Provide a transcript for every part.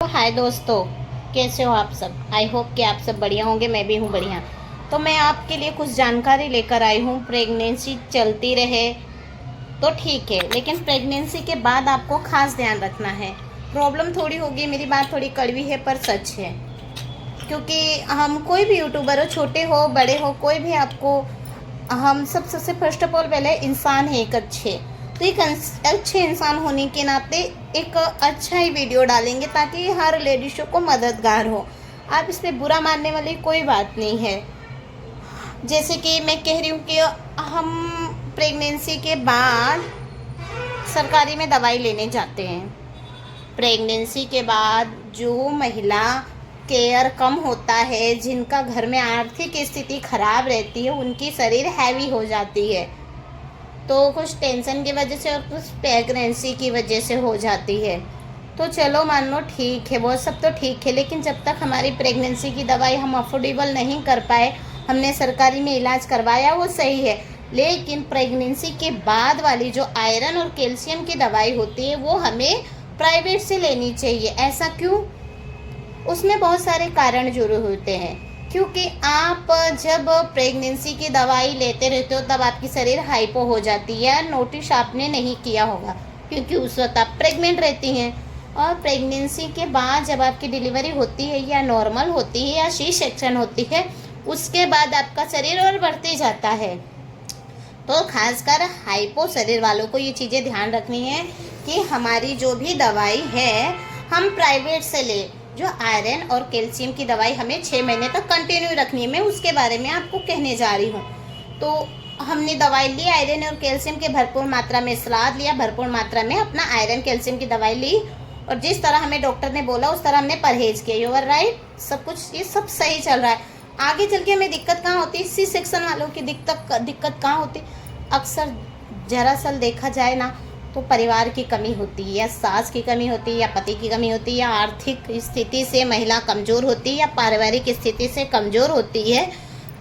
हाय दोस्तों, कैसे हो आप सब। आई होप कि आप सब बढ़िया होंगे। मैं भी हूँ बढ़िया। तो मैं आपके लिए कुछ जानकारी लेकर आई हूँ। प्रेगनेंसी चलती रहे तो ठीक है, लेकिन प्रेगनेंसी के बाद आपको खास ध्यान रखना है। प्रॉब्लम थोड़ी होगी, मेरी बात थोड़ी कड़वी है पर सच है। क्योंकि हम कोई भी यूट्यूबर हो, छोटे हो बड़े हो, कोई भी आपको, हम सब सबसे फर्स्ट ऑफ ऑल पहले इंसान है एक अच्छे। तो एक अच्छे इंसान होने के नाते एक अच्छा ही वीडियो डालेंगे ताकि हर लेडीज़ों को मददगार हो। आप इस पर बुरा मानने वाली कोई बात नहीं है। जैसे कि मैं कह रही हूँ कि हम प्रेगनेंसी के बाद सरकारी में दवाई लेने जाते हैं। प्रेगनेंसी के बाद जो महिला केयर कम होता है, जिनका घर में आर्थिक स्थिति खराब रहती है, उनकी शरीर हैवी हो जाती है। तो कुछ टेंशन की वजह से और कुछ प्रेगनेंसी की वजह से हो जाती है। तो चलो मान लो ठीक है, वो सब तो ठीक है, लेकिन जब तक हमारी प्रेगनेंसी की दवाई हम अफोर्डेबल नहीं कर पाए, हमने सरकारी में इलाज करवाया वो सही है। लेकिन प्रेगनेंसी के बाद वाली जो आयरन और कैल्शियम की दवाई होती है वो हमें प्राइवेट से लेनी चाहिए। ऐसा क्यों? उसमें बहुत सारे कारण जरूर होते हैं। क्योंकि आप जब प्रेगनेंसी की दवाई लेते रहते हो तब आपकी शरीर हाइपो हो जाती है। नोटिस आपने नहीं किया होगा क्योंकि उस वक्त आप प्रेग्नेंट रहती हैं। और प्रेगनेंसी के बाद जब आपकी डिलीवरी होती है या नॉर्मल होती है या सी सेक्शन होती है, उसके बाद आपका शरीर और बढ़ते जाता है। तो खासकर हाइपो शरीर वालों को ये चीज़ें ध्यान रखनी है कि हमारी जो भी दवाई है हम प्राइवेट से ले। जो आयरन और कैल्शियम की दवाई हमें 6 महीने तक कंटिन्यू रखनी है, मैं उसके बारे में आपको कहने जा रही हूँ। तो हमने दवाई ली, आयरन और कैल्शियम के भरपूर मात्रा में सलाद लिया, भरपूर मात्रा में अपना आयरन कैल्शियम की दवाई ली, और जिस तरह हमें डॉक्टर ने बोला उस तरह हमने परहेज किया। यू आर राइट, सब कुछ ये सब सही चल रहा है। आगे चल के हमें दिक्कत कहाँ होती है? सी सेक्शन वालों की दिक्कत कहाँ होती? अक्सर जरा सल देखा जाए ना तो परिवार की कमी होती है, या सास की कमी होती है, या पति की कमी होती है, या आर्थिक स्थिति से महिला कमज़ोर होती है, या पारिवारिक स्थिति से कमज़ोर होती है।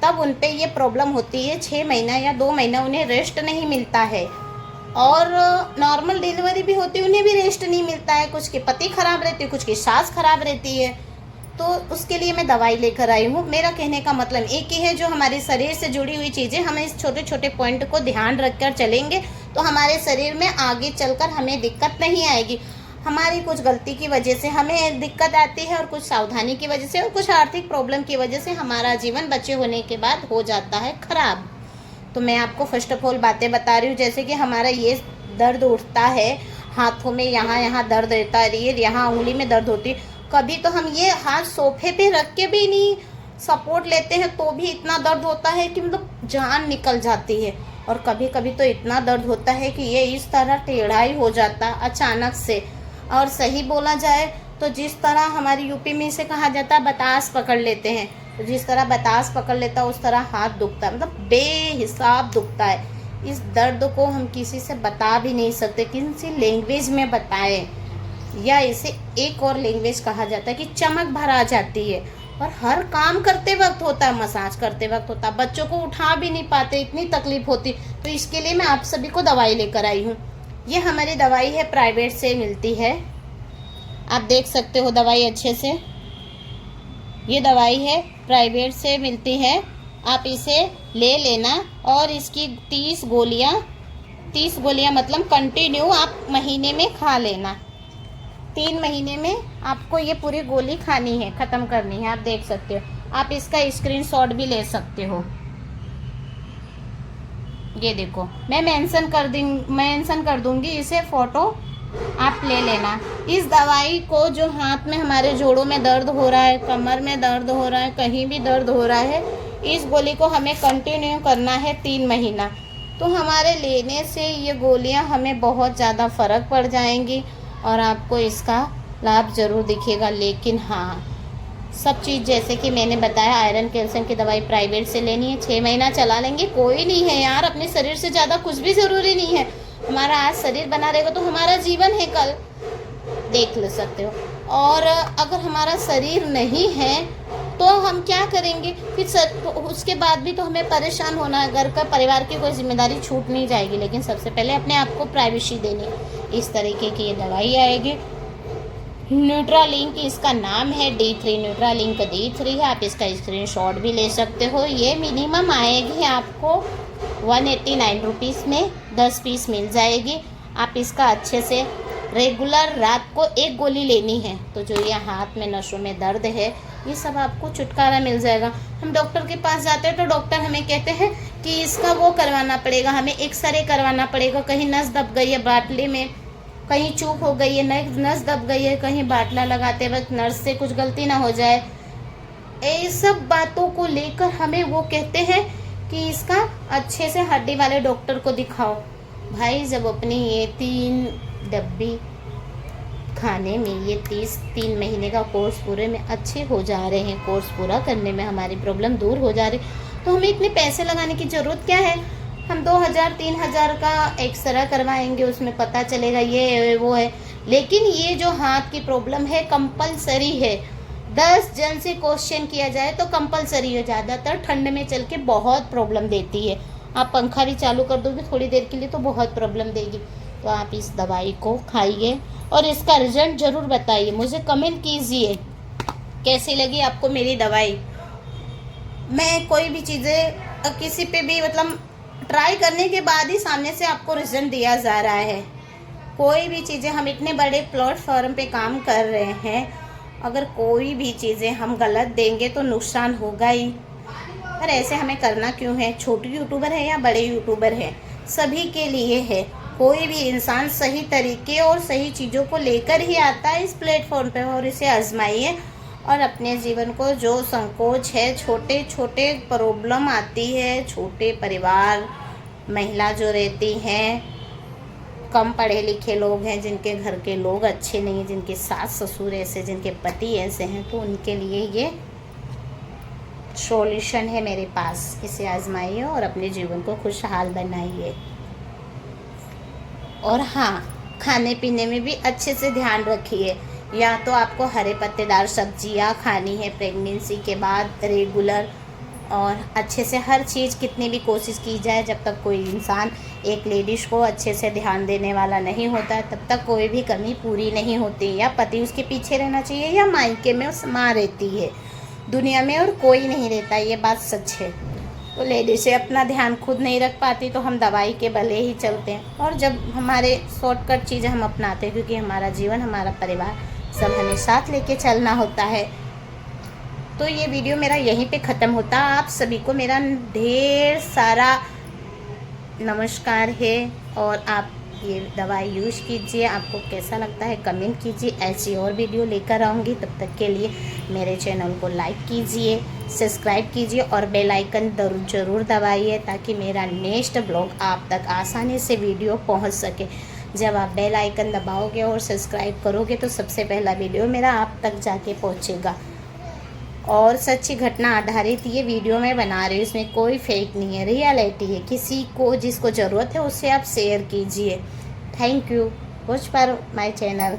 तब उन पे ये प्रॉब्लम होती है। 6 महीना या 2 महीना उन्हें रेस्ट नहीं मिलता है। और नॉर्मल डिलीवरी भी होती है, उन्हें भी रेस्ट नहीं मिलता है। कुछ के पति खराब रहते हैं, कुछ की सास खराब रहती है। तो उसके लिए मैं दवाई लेकर आई हूँ। मेरा कहने का मतलब एक ही है, जो हमारे शरीर से जुड़ी हुई चीज़ें, हमें इस छोटे छोटे पॉइंट को ध्यान रखकर चलेंगे तो हमारे शरीर में आगे चलकर हमें दिक्कत नहीं आएगी। हमारी कुछ गलती की वजह से हमें दिक्कत आती है, और कुछ सावधानी की वजह से, और कुछ आर्थिक प्रॉब्लम की वजह से हमारा जीवन बच्चे होने के बाद हो जाता है खराब। तो मैं आपको फर्स्ट ऑफ ऑल बातें बता रही हूँ। जैसे कि हमारा ये दर्द उठता है हाथों में, यहाँ दर्द रहता है, यहाँ उंगली में दर्द होती है। कभी तो हम ये हाथ सोफे पे रख के भी नहीं सपोर्ट लेते हैं तो भी इतना दर्द होता है कि मतलब जान निकल जाती है। और कभी कभी तो इतना दर्द होता है कि ये इस तरह टेढ़ा ही हो जाता अचानक से। और सही बोला जाए तो जिस तरह हमारी यूपी में इसे कहा जाता है बतास पकड़ लेते हैं, तो जिस तरह बतास पकड़ लेता है उस तरह हाथ दुखता है, मतलब बेहिसाब दुखता है। इस दर्द को हम किसी से बता भी नहीं सकते, किसी लैंग्वेज में बताएं, या इसे एक और लैंग्वेज कहा जाता है कि चमक भर आ जाती है। और हर काम करते वक्त होता है, मसाज करते वक्त होता है, बच्चों को उठा भी नहीं पाते, इतनी तकलीफ होती। तो इसके लिए मैं आप सभी को दवाई लेकर आई हूँ। ये हमारी दवाई है, प्राइवेट से मिलती है, आप देख सकते हो दवाई अच्छे से। ये दवाई है प्राइवेट से मिलती है, आप इसे ले लेना। और इसकी 30 गोलियाँ मतलब कंटिन्यू आप महीने में खा लेना। 3 महीने में आपको ये पूरी गोली खानी है, ख़त्म करनी है। आप देख सकते हो, आप इसका स्क्रीनशॉट भी ले सकते हो। ये देखो, मैं मेंशन कर दूंगी इसे, फ़ोटो आप ले लेना। इस दवाई को जो हाथ में हमारे जोड़ों में दर्द हो रहा है, कमर में दर्द हो रहा है, कहीं भी दर्द हो रहा है, इस गोली को हमें कंटिन्यू करना है 3 महीना। तो हमारे लेने से ये गोलियां हमें बहुत ज़्यादा फ़र्क पड़ जाएंगी और आपको इसका लाभ ज़रूर दिखेगा। लेकिन हाँ, सब चीज़ जैसे कि मैंने बताया, आयरन कैल्शियम की दवाई प्राइवेट से लेनी है। 6 महीना चला लेंगे, कोई नहीं है यार, अपने शरीर से ज़्यादा कुछ भी ज़रूरी नहीं है। हमारा आज शरीर बना रहेगा तो हमारा जीवन है कल, देख ले सकते हो। और अगर हमारा शरीर नहीं है तो हम क्या करेंगे फिर? तो उसके बाद भी तो हमें परेशान होना है। घर का परिवार की कोई जिम्मेदारी छूट नहीं जाएगी, लेकिन सबसे पहले अपने आप को प्राइवेसी देनी। इस तरीके की ये दवाई आएगी, न्यूट्रालिंक इसका नाम है, D3 न्यूट्रालिंक D3 है। आप इसका स्क्रीनशॉट भी ले सकते हो। ये मिनिमम आएगी आपको 189 रुपीज़ में 10 पीस मिल जाएगी। आप इसका अच्छे से रेगुलर रात को एक गोली लेनी है, तो जो ये हाथ में नसों में दर्द है ये सब आपको छुटकारा मिल जाएगा। हम डॉक्टर के पास जाते हैं तो डॉक्टर हमें कहते हैं कि इसका वो करवाना पड़ेगा, हमें एक्सरे करवाना पड़ेगा, कहीं नस दब गई है बाटली में, कहीं चूक हो गई है, नस दब गई है, कहीं बाटला लगाते वक्त नर्स से कुछ गलती ना हो जाए। ये सब बातों को लेकर हमें वो कहते हैं कि इसका अच्छे से हड्डी वाले डॉक्टर को दिखाओ। भाई जब अपनी ये 3 डब्बी खाने में ये 3 महीने का कोर्स पूरे में अच्छे हो जा रहे हैं, कोर्स पूरा करने में हमारी प्रॉब्लम दूर हो जा रही, तो हमें इतने पैसे लगाने की ज़रूरत क्या है। हम 2000-3000 का एक्सरा करवाएंगे, उसमें पता चलेगा ये वो है। लेकिन ये जो हाथ की प्रॉब्लम है कंपलसरी है। 10 जन से क्वेश्चन किया जाए तो कंपलसरी है। ज़्यादातर ठंड में चल के बहुत प्रॉब्लम देती है। आप पंखा भी चालू कर दोगे थोड़ी देर के लिए तो बहुत प्रॉब्लम देगी। तो आप इस दवाई को खाइए और इसका रिजल्ट ज़रूर बताइए, मुझे कमेंट कीजिए कैसी लगी आपको मेरी दवाई। मैं कोई भी चीज़ें किसी पे भी मतलब ट्राई करने के बाद ही सामने से आपको रिजल्ट दिया जा रहा है। कोई भी चीज़ें हम इतने बड़े प्लेटफॉर्म पे काम कर रहे हैं, अगर कोई भी चीज़ें हम गलत देंगे तो नुकसान होगा ही। पर ऐसे हमें करना क्यों है। छोटे यूट्यूबर है या बड़े यूट्यूबर है, सभी के लिए है। कोई भी इंसान सही तरीके और सही चीज़ों को लेकर ही आता है इस प्लेटफॉर्म पे, और इसे आजमाइए और अपने जीवन को जो संकोच है, छोटे छोटे प्रॉब्लम आती है, छोटे परिवार, महिला जो रहती हैं, कम पढ़े लिखे लोग हैं, जिनके घर के लोग अच्छे नहीं हैं, जिनके सास ससुर ऐसे, जिनके पति ऐसे हैं, तो उनके लिए ये सॉल्यूशन है मेरे पास। इसे आजमाइए और अपने जीवन को खुशहाल बनाइए। और हाँ, खाने पीने में भी अच्छे से ध्यान रखिए। या तो आपको हरे पत्तेदार सब्जियां खानी है प्रेगनेंसी के बाद रेगुलर, और अच्छे से हर चीज़ कितनी भी कोशिश की जाए, जब तक कोई इंसान एक लेडीज़ को अच्छे से ध्यान देने वाला नहीं होता है तब तक कोई भी कमी पूरी नहीं होती। या पति उसके पीछे रहना चाहिए या मायके में उस माँ रहती है, दुनिया में और कोई नहीं रहता, ये बात सच है। तो लेडीज़ से अपना ध्यान खुद नहीं रख पाती तो हम दवाई के भले ही चलते हैं, और जब हमारे शॉर्टकट चीज़ें हम अपनाते हैं, क्योंकि हमारा जीवन, हमारा परिवार सब हमें साथ लेके चलना होता है। तो ये वीडियो मेरा यहीं पे ख़त्म होता। आप सभी को मेरा ढेर सारा नमस्कार है, और आप ये दवाई यूज़ कीजिए। आपको कैसा लगता है कमेंट कीजिए। ऐसी और वीडियो लेकर आऊँगी, तब तक के लिए मेरे चैनल को लाइक कीजिए, सब्सक्राइब कीजिए और बेल आइकन ज़रूर दबाइए, ताकि मेरा नेक्स्ट ब्लॉग आप तक आसानी से वीडियो पहुंच सके। जब आप बेल आइकन दबाओगे और सब्सक्राइब करोगे तो सबसे पहला वीडियो मेरा आप तक जाके पहुंचेगा। और सच्ची घटना आधारित ये वीडियो मैं बना रही हूँ, इसमें कोई फेक नहीं है, रियलिटी है। किसी को जिसको ज़रूरत है उससे आप शेयर कीजिए। Thank you. Watch for my channel.